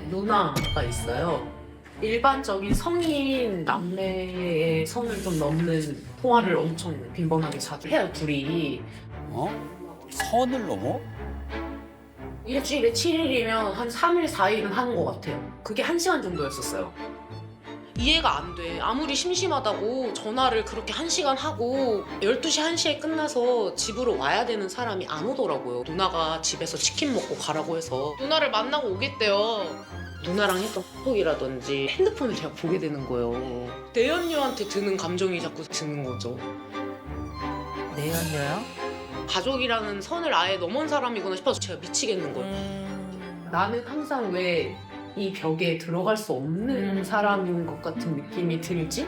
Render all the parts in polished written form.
누나가 있어요. 일반적인 성인 남매의 선을 좀 넘는 통화를 엄청 빈번하게 자주 해요, 둘이. 어? 선을 넘어? 일주일에 7일이면 한 3일, 4일은 하는 것 같아요. 그게 1시간 정도였었어요. 이해가 안 돼. 아무리 심심하다고 전화를 그렇게 1시간 하고 12시, 1시에 끝나서 집으로 와야 되는 사람이 안 오더라고요. 누나가 집에서 치킨 먹고 가라고 해서 누나를 만나고 오겠대요. 누나랑 했던 카톡이라든지 핸드폰을 제가 보게 되는 거예요. 내연녀한테 드는 감정이 자꾸 드는 거죠. 내연녀요? 가족이라는 선을 아예 넘은 사람이구나 싶어서 제가 미치겠는 거예요. 나는 항상 왜 이 벽에 들어갈 수 없는 사람인 것 같은 느낌이 들지?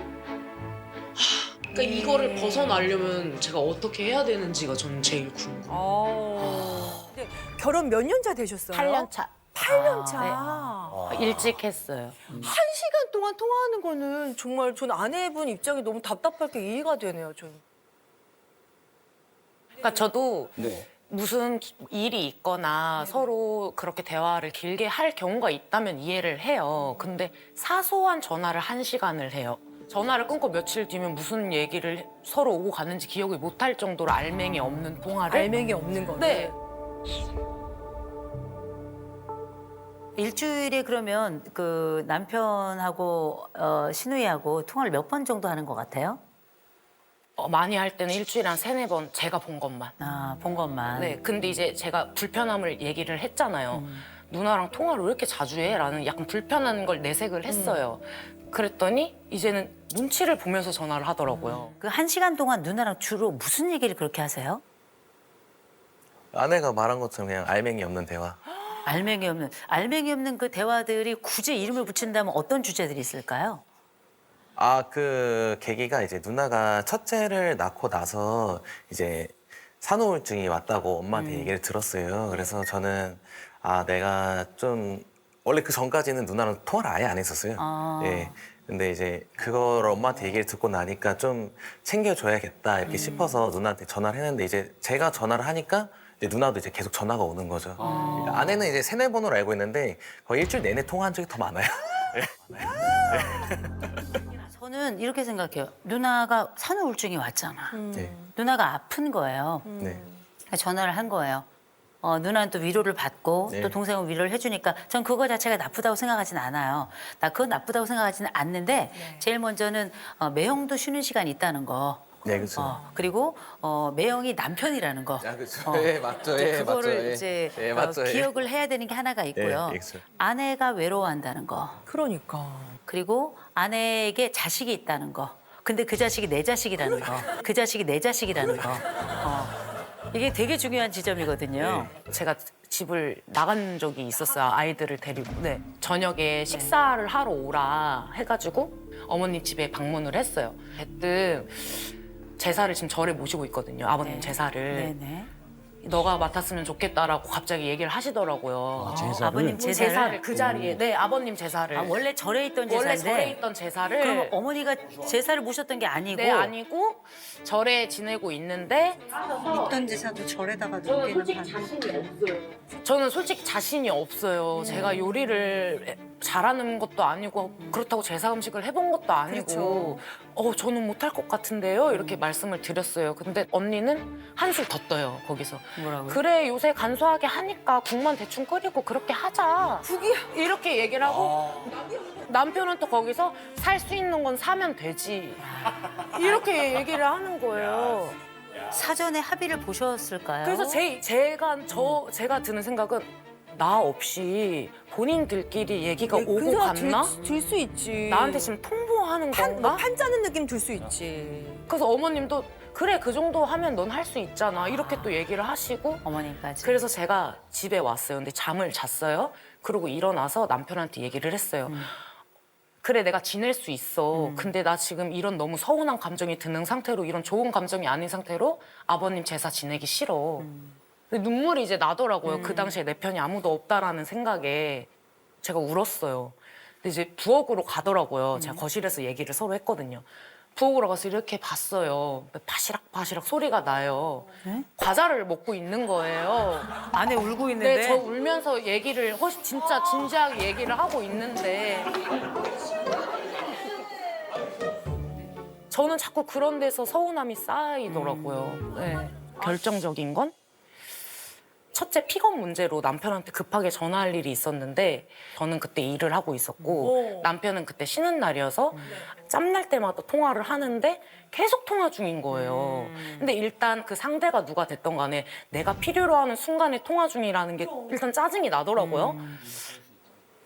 그러니까 이거를 벗어나려면 제가 어떻게 해야 되는지가 저는 제일 궁금해요. 근데 결혼 몇 년 차 되셨어요? 8년 차. 8년 차. 일찍 했어요. 1시간 동안 통화하는 거는 정말 전 아내분 입장이 너무 답답할 게 이해가 되네요, 전. 그러니까 저도 네. 무슨 일이 있거나 서로 그렇게 대화를 길게 할 경우가 있다면 이해를 해요. 근데 사소한 전화를 1시간을 해요. 전화를 끊고 며칠 뒤면 무슨 얘기를 서로 오고 갔는지 기억을 못할 정도로 알맹이 없는 통화를. 알맹이 없는 거네. 네. 일주일에 그러면 그 남편하고 시누이하고 통화를 몇 번 정도 하는 것 같아요? 많이 할 때는 일주일에 한 3-4번 제가 본 것만. 아, 본 것만. 네. 근데 이제 제가 불편함을 얘기를 했잖아요. 누나랑 통화를 왜 이렇게 자주 해? 라는 약간 불편한 걸 내색을 했어요. 그랬더니 이제는 눈치를 보면서 전화를 하더라고요. 그 1시간 동안 누나랑 주로 무슨 얘기를 그렇게 하세요? 아내가 말한 것처럼 그냥 알맹이 없는 대화. 알맹이 없는 그 대화들이 굳이 이름을 붙인다면 어떤 주제들이 있을까요? 아, 그 계기가 이제 누나가 첫째를 낳고 나서 이제 산후우울증이 왔다고 엄마한테 얘기를 들었어요. 그래서 저는 아, 내가 좀 원래 그 전까지는 누나랑 통화를 아예 안 했었어요. 아. 예. 근데 이제 그거를 엄마한테 얘기를 듣고 나니까 좀 챙겨줘야겠다 이렇게 싶어서 누나한테 전화를 했는데 이제 제가 전화를 하니까 이제 누나도 이제 계속 전화가 오는 거죠. 그러니까 아내는 이제 3-4번으로 알고 있는데 거의 일주일 내내 통화한 적이 더 많아요. 저는 이렇게 생각해요. 누나가 산후우울증이 왔잖아. 네. 누나가 아픈 거예요. 네. 전화를 한 거예요. 누나는 또 위로를 받고 네. 또 동생은 위로를 해주니까 전 그거 자체가 나쁘다고 생각하지는 않아요. 나 그거 나쁘다고 생각하지는 않는데 제일 먼저는 매형도 쉬는 시간이 있다는 거. 네, 그렇죠. 그리고 매형이 남편이라는 거. 아, 그렇죠. 예, 맞죠. 이제 예, 그거를 맞죠. 예. 이제 예, 맞죠. 예. 기억을 해야 되는 게 하나가 있고요. 예, 그렇죠. 아내가 외로워한다는 거. 그러니까. 그리고 아내에게 자식이 있다는 거. 근데 그 자식이 내 자식이라는 거. 그 자식이 내 자식이라는 거. 이게 되게 중요한 지점이거든요. 제가 집을 나간 적이 있었어요. 아이들을 데리고. 네. 저녁에 식사를 하러 오라 해가지고 어머님 집에 방문을 했어요. 대뜸 제사를 지금 절에 모시고 있거든요. 아버님 제사를. 네네. 너가 맡았으면 좋겠다라고 갑자기 얘기를 하시더라고요. 제사를? 아버님 제사를. 그 자리에. 네, 아버님 제사를. 원래 절에 있던 원래 제사인데. 절에 있던 제사를. 그럼 어머니가 제사를 모셨던 게 아니고. 네, 아니고 절에 지내고 있는데 있던 제사도 절에다가 놓기는 저는 솔직히 자신이 없어요. 제가 요리를 잘하는 것도 아니고 그렇다고 제사 음식을 해본 것도 아니고 저는 못할 것 같은데요? 이렇게 말씀을 드렸어요. 근데 언니는 한술 더 떠요, 거기서. 뭐라고요? 그래, 요새 간소하게 하니까 국만 대충 끓이고 그렇게 하자. 국이야. 이렇게 얘기를 하고 남편은 또 거기서 살 수 있는 건 사면 되지. 이렇게 얘기를 하는 거예요. 사전에 합의를 보셨을까요? 그래서 제가 드는 생각은 나 없이 본인들끼리 얘기가 오고 갔나? 들수 있지. 나한테 지금 통보하는 건가? 판 짜는 느낌 들 수 있지. 그래서 어머님도 그래 그 정도 하면 넌 할 수 있잖아 이렇게 또 얘기를 하시고 어머님까지. 그래서 제가 집에 왔어요. 근데 잠을 잤어요. 그러고 일어나서 남편한테 얘기를 했어요. 그래 내가 지낼 수 있어. 근데 나 지금 이런 너무 서운한 감정이 드는 상태로 이런 좋은 감정이 아닌 상태로 아버님 제사 지내기 싫어. 근데 눈물이 이제 나더라고요. 그 당시에 내 편이 아무도 없다라는 생각에 제가 울었어요. 근데 이제 부엌으로 가더라고요. 제가 거실에서 얘기를 서로 했거든요. 부엌으로 가서 이렇게 봤어요. 바시락 소리가 나요. 네? 과자를 먹고 있는 거예요. 아내 울고 있는데. 네, 저 울면서 얘기를 훨씬 진짜 진지하게 얘기를 하고 있는데 저는 자꾸 그런 데서 서운함이 쌓이더라고요. 네. 결정적인 건 첫째 픽업 문제로 남편한테 급하게 전화할 일이 있었는데 저는 그때 일을 하고 있었고 남편은 그때 쉬는 날이어서 짬날 때마다 통화를 하는데 계속 통화 중인 거예요. 근데 일단 그 상대가 누가 됐던 간에 내가 필요로 하는 순간에 통화 중이라는 게 일단 짜증이 나더라고요.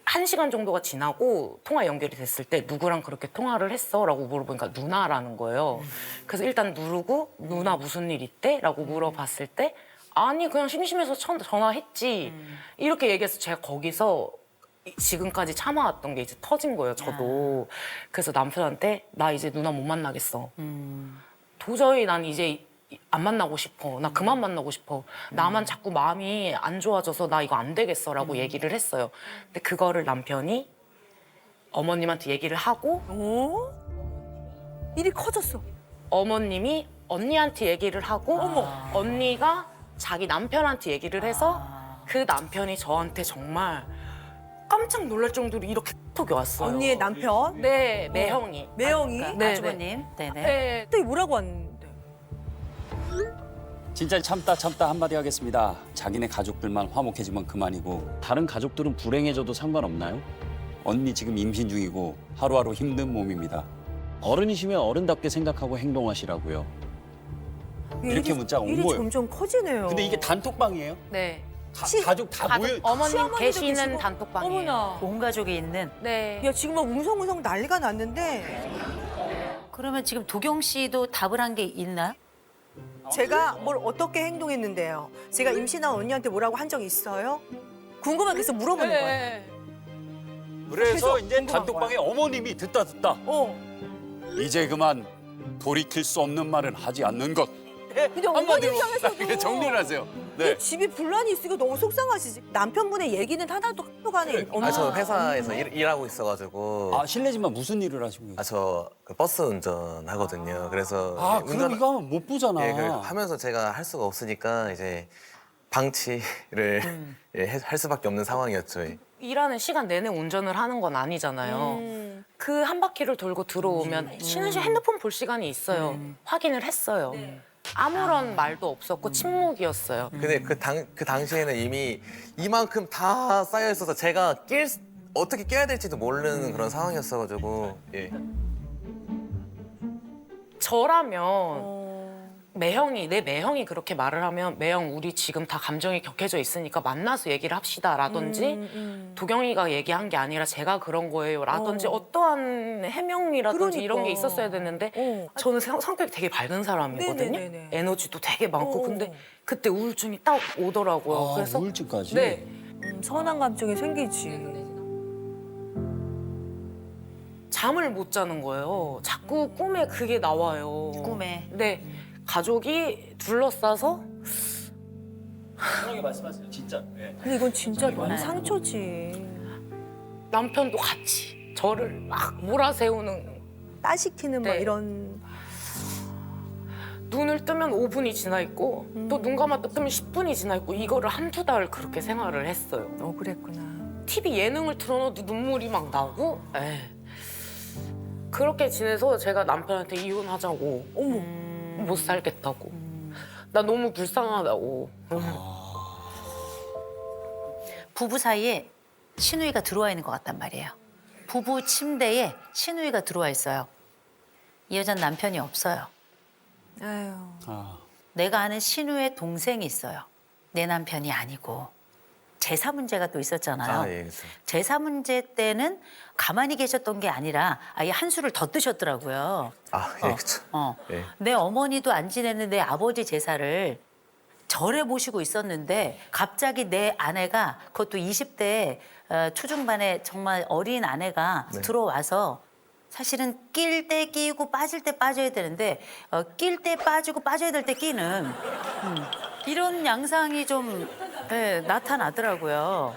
1시간 정도가 지나고 통화 연결이 됐을 때 누구랑 그렇게 통화를 했어? 라고 물어보니까 누나라는 거예요. 그래서 일단 누르고 누나 무슨 일 있대? 라고 물어봤을 때 아니 그냥 심심해서 전화했지 이렇게 얘기해서 제가 거기서 지금까지 참아왔던 게 이제 터진 거예요. 저도. 그래서 남편한테 나 이제 누나 못 만나겠어. 도저히 난 이제 안 만나고 싶어. 나 그만 만나고 싶어. 나만 자꾸 마음이 안 좋아져서 나 이거 안 되겠어라고 얘기를 했어요. 근데 그거를 남편이 어머님한테 얘기를 하고 일이 커졌어. 어머님이 언니한테 얘기를 하고 언니가 자기 남편한테 얘기를 해서 그 남편이 저한테 정말 깜짝 놀랄 정도로 이렇게 톡이 왔어요. 언니의 남편 네, 매형이. 매형이 네, 아주버님. 네네. 네. 그때 뭐라고 왔는데? 진짜 참다 한마디 하겠습니다. 자기네 가족들만 화목해지면 그만이고 다른 가족들은 불행해져도 상관없나요? 언니 지금 임신 중이고 하루하루 힘든 몸입니다. 어른이시면 어른답게 생각하고 행동하시라고요. 이렇게 문자가 온 일이 거예요. 점점 커지네요. 근데 이게 단톡방이에요? 네. 가족 다 모여. 어머님 시어머니도 계시는 계시고. 단톡방이에요. 어머나. 온 가족이 있는. 네. 야 지금 막 웅성웅성 난리가 났는데 그러면 지금 도경 씨도 답을 한 게 있나요? 제가 뭘 어떻게 행동했는데요? 제가 임신한 언니한테 뭐라고 한 적 있어요? 궁금하게 해서 물어보는 거예요. 네. 그래서 이제 궁금한 단톡방에 어머님이 듣다 이제 그만 돌이킬 수 없는 말은 하지 않는 것. 근데 어머니 한마디로 입장에서도 이렇게 정리를 하세요. 네. 집이 분란이 있으니까 너무 속상하시지. 남편분의 얘기는 하나도 한쪽 안에 없나? 저 회사에서 일하고 있어가지고 아 실례지만 무슨 일을 하시고 계세요? 저 버스 운전하거든요. 그래서 그럼 이거 하면 못 보잖아. 예, 하면서 제가 할 수가 없으니까 이제 방치를 할 수밖에 없는 상황이었죠. 일하는 시간 내내 운전을 하는 건 아니잖아요. 그 한 바퀴를 돌고 들어오면 쉬는 시간 핸드폰 볼 시간이 있어요. 확인을 했어요. 아무런 말도 없었고 침묵이었어요. 근데 그 당시에는 이미 이만큼 다 쌓여 있어서 제가 어떻게 깨야 될지도 모르는 그런 상황이었어가지고 예. 저라면 내 매형이 그렇게 말을 하면 매형 우리 지금 다 감정이 격해져 있으니까 만나서 얘기를 합시다라든지 도경이가 얘기한 게 아니라 제가 그런 거예요라든지 어떠한 해명이라든지 이런 게 그러니까. 있었어야 됐는데 저는 성격이 되게 밝은 사람이거든요. 네네네네. 에너지도 되게 많고 근데 그때 우울증이 딱 오더라고요. 그래서 우울증까지? 네. 서운한 감정이 생기지. 잠을 못 자는 거예요. 자꾸 꿈에 그게 나와요. 꿈에. 네. 가족이 둘러싸서 편하게 말씀하세요. 진짜. 근데 이건 진짜 너무 상처지. 남편도 같이 저를 막 몰아세우는 따시키는 막 네. 이런. 눈을 뜨면 5분이 지나 있고 또 눈 감았다 뜨면 10분이 지나 있고 이거를 한두 달 그렇게 생활을 했어요. 그랬구나. TV 예능을 틀어놔도 눈물이 막 나고 그렇게 지내서 제가 남편한테 이혼하자고 못 살겠다고 나 너무 불쌍하다고 부부 사이에 신우이가 들어와 있는 것 같단 말이에요. 부부 침대에 신우이가 들어와 있어요. 이 여자는 남편이 없어요. 아유. 내가 아는 신우의 동생이 있어요. 내 남편이 아니고. 제사 문제가 또 있었잖아요. 예, 그렇죠. 제사 문제 때는 가만히 계셨던 게 아니라 아예 한 수를 더 뜨셨더라고요. 예, 그렇죠. 예. 내 어머니도 안 지내는 내 아버지 제사를 절에 모시고 있었는데 갑자기 내 아내가 그것도 20대 초중반에 정말 어린 아내가 들어와서 사실은 낄 때 끼고 빠질 때 빠져야 되는데 낄 때 빠지고 빠져야 될 때 끼는 이런 양상이 좀 나타나더라고요.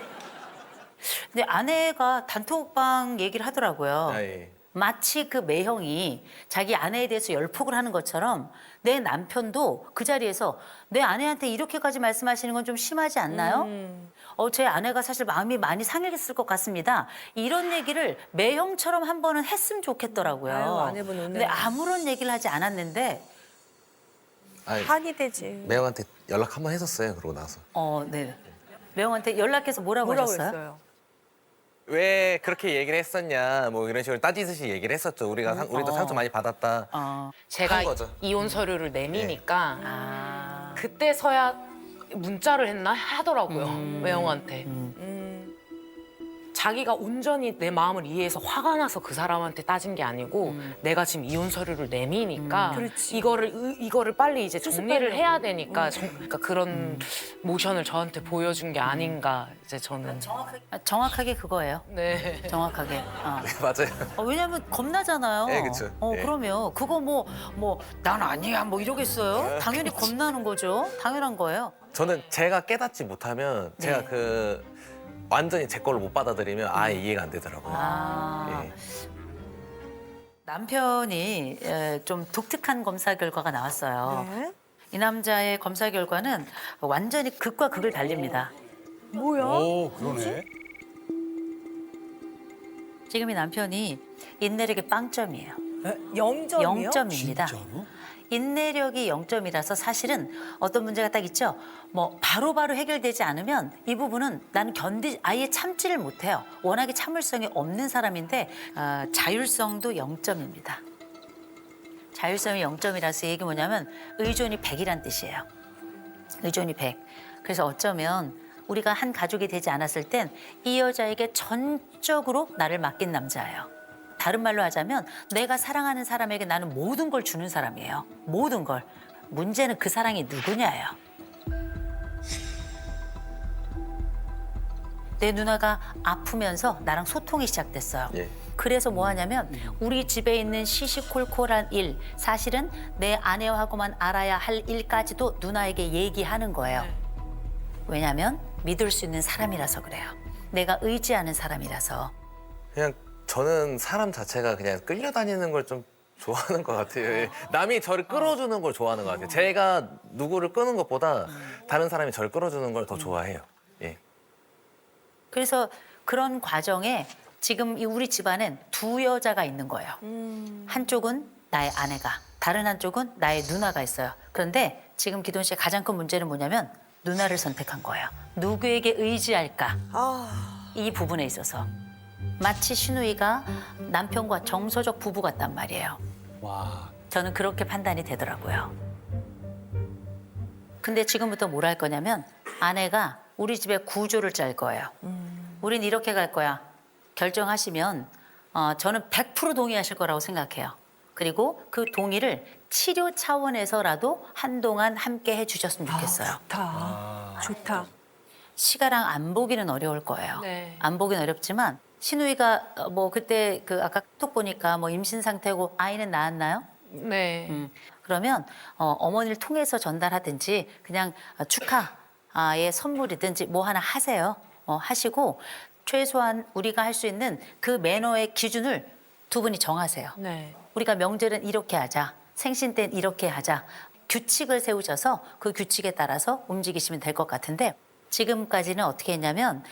근데 아내가 단톡방 얘기를 하더라고요. 예. 마치 그 매형이 자기 아내에 대해서 열폭을 하는 것처럼 내 남편도 그 자리에서 내 아내한테 이렇게까지 말씀하시는 건 좀 심하지 않나요? 제 아내가 사실 마음이 많이 상했을 것 같습니다. 이런 얘기를 매형처럼 한 번은 했으면 좋겠더라고요. 아유, 아내분 오늘. 근데 아무런 얘기를 하지 않았는데 아니, 한이 되지. 매형한테 연락 한 번 했었어요. 그러고 나서. 네. 매형한테 연락해서 뭐라고 뭐라고 하셨어요? 했어요? 왜 그렇게 얘기를 했었냐 뭐 이런 식으로 따지듯이 얘기를 했었죠. 우리도 상처 많이 받았다. 제가 한 거죠. 이혼 서류를 내미니까 아. 그때서야 문자를 했나 하더라고요. 매형한테. 자기가 온전히 내 마음을 이해해서 화가 나서 그 사람한테 따진 게 아니고 내가 지금 이혼 서류를 내미니까 그렇지. 이거를 빨리 이제 정리를 해야 되니까 그러니까 그런 모션을 저한테 보여준 게 아닌가 이제 저는 정확하게 그거예요. 네. 정확하게. 맞아요. 왜냐면 겁나잖아요. 네, 그쵸. 네. 그러면 그거 난 아니야 뭐 이러겠어요? 당연히 겁나는 거죠. 당연한 거예요. 저는 제가 깨닫지 못하면 제가 완전히 제 걸로 못 받아들이면 아예 이해가 안 되더라고요. 예. 남편이 좀 독특한 검사 결과가 나왔어요. 네. 이 남자의 검사 결과는 완전히 극과 극을 달립니다. 뭐야? 오, 그러네. 지금 이 남편이 인내력이 빵점이에요. 0점이요? 0점입니다. 진짜로? 인내력이 0점이라서 사실은 어떤 문제가 딱 있죠. 바로바로 해결되지 않으면 이 부분은 나는 아예 참지를 못해요. 워낙에 참을성이 없는 사람인데 자율성도 0점입니다. 자율성이 0점이라서 이게 뭐냐면 의존이 100이란 뜻이에요. 의존이 100. 그래서 어쩌면 우리가 한 가족이 되지 않았을 땐 이 여자에게 전적으로 나를 맡긴 남자예요. 다른 말로 하자면 내가 사랑하는 사람에게 나는 모든 걸 주는 사람이에요. 모든 걸. 문제는 그 사랑이 누구냐예요. 내 누나가 아프면서 나랑 소통이 시작됐어요. 예. 그래서 뭐 하냐면 우리 집에 있는 시시콜콜한 일, 사실은 내 아내하고만 알아야 할 일까지도 누나에게 얘기하는 거예요. 왜냐면 믿을 수 있는 사람이라서 그래요. 내가 의지하는 사람이라서. 그냥 저는 사람 자체가 그냥 끌려다니는 걸 좀 좋아하는 것 같아요. 예. 남이 저를 끌어주는 걸 좋아하는 것 같아요. 제가 누구를 끄는 것보다 다른 사람이 저를 끌어주는 걸 더 좋아해요. 예. 그래서 그런 과정에 지금 우리 집안엔 두 여자가 있는 거예요. 한쪽은 나의 아내가, 다른 한쪽은 나의 누나가 있어요. 그런데 지금 기돈 씨의 가장 큰 문제는 뭐냐면 누나를 선택한 거예요. 누구에게 의지할까? 이 부분에 있어서. 마치 신우이가 남편과 정서적 부부 같단 말이에요. 와. 저는 그렇게 판단이 되더라고요. 근데 지금부터 뭘 할 거냐면 아내가 우리 집에 구조를 짤 거예요. 우린 이렇게 갈 거야. 결정하시면 저는 100% 동의하실 거라고 생각해요. 그리고 그 동의를 치료 차원에서라도 한동안 함께 해주셨으면 좋겠어요. 좋다. 시가랑 안 보기는 어려울 거예요. 네. 안 보기는 어렵지만 신우이가 그때 아까 톡 보니까 임신 상태고 아이는 낳았나요? 네. 그러면 어머니를 통해서 전달하든지 그냥 축하의 선물이든지 뭐 하나 하세요. 하시고 최소한 우리가 할 수 있는 그 매너의 기준을 두 분이 정하세요. 네. 우리가 명절은 이렇게 하자. 생신 때는 이렇게 하자. 규칙을 세우셔서 그 규칙에 따라서 움직이시면 될 것 같은데 지금까지는 어떻게 했냐면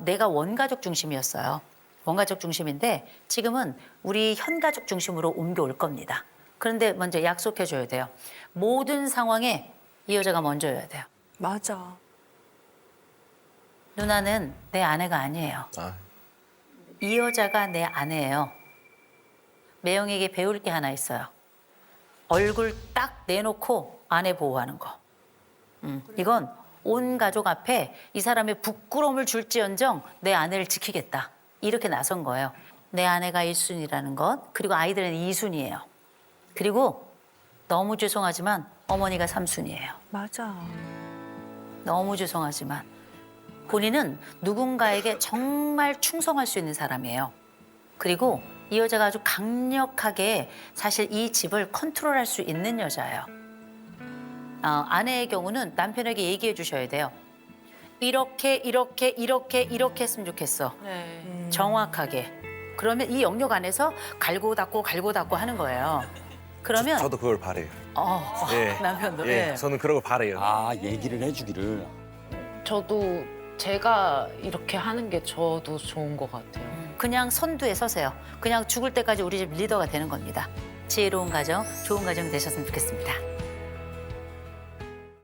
내가 원가족 중심이었어요. 원가족 중심인데 지금은 우리 현가족 중심으로 옮겨올 겁니다. 그런데 먼저 약속해줘야 돼요. 모든 상황에 이 여자가 먼저여야 돼요. 맞아. 누나는 내 아내가 아니에요. 이 여자가 내 아내예요. 매형에게 배울 게 하나 있어요. 얼굴 딱 내놓고 아내 보호하는 거. 이건 온 가족 앞에 이 사람의 부끄러움을 줄지언정 내 아내를 지키겠다. 이렇게 나선 거예요. 내 아내가 1순위라는 것, 그리고 아이들은 2순위예요. 그리고 너무 죄송하지만 어머니가 3순위예요. 맞아. 너무 죄송하지만 본인은 누군가에게 정말 충성할 수 있는 사람이에요. 그리고 이 여자가 아주 강력하게 사실 이 집을 컨트롤할 수 있는 여자예요. 아내의 경우는 남편에게 얘기해 주셔야 돼요. 이렇게 했으면 좋겠어. 네. 정확하게. 그러면 이 영역 안에서 갈고 닦고 하는 거예요. 그러면 저도 그걸 바래요. 예. 남편도 예, 예. 저는 그런 걸 바래요. 아, 얘기를 해주기를. 저도 제가 이렇게 하는 게 저도 좋은 것 같아요. 그냥 선두에 서세요. 그냥 죽을 때까지 우리 집 리더가 되는 겁니다. 지혜로운 가정, 좋은 가정 되셨으면 좋겠습니다.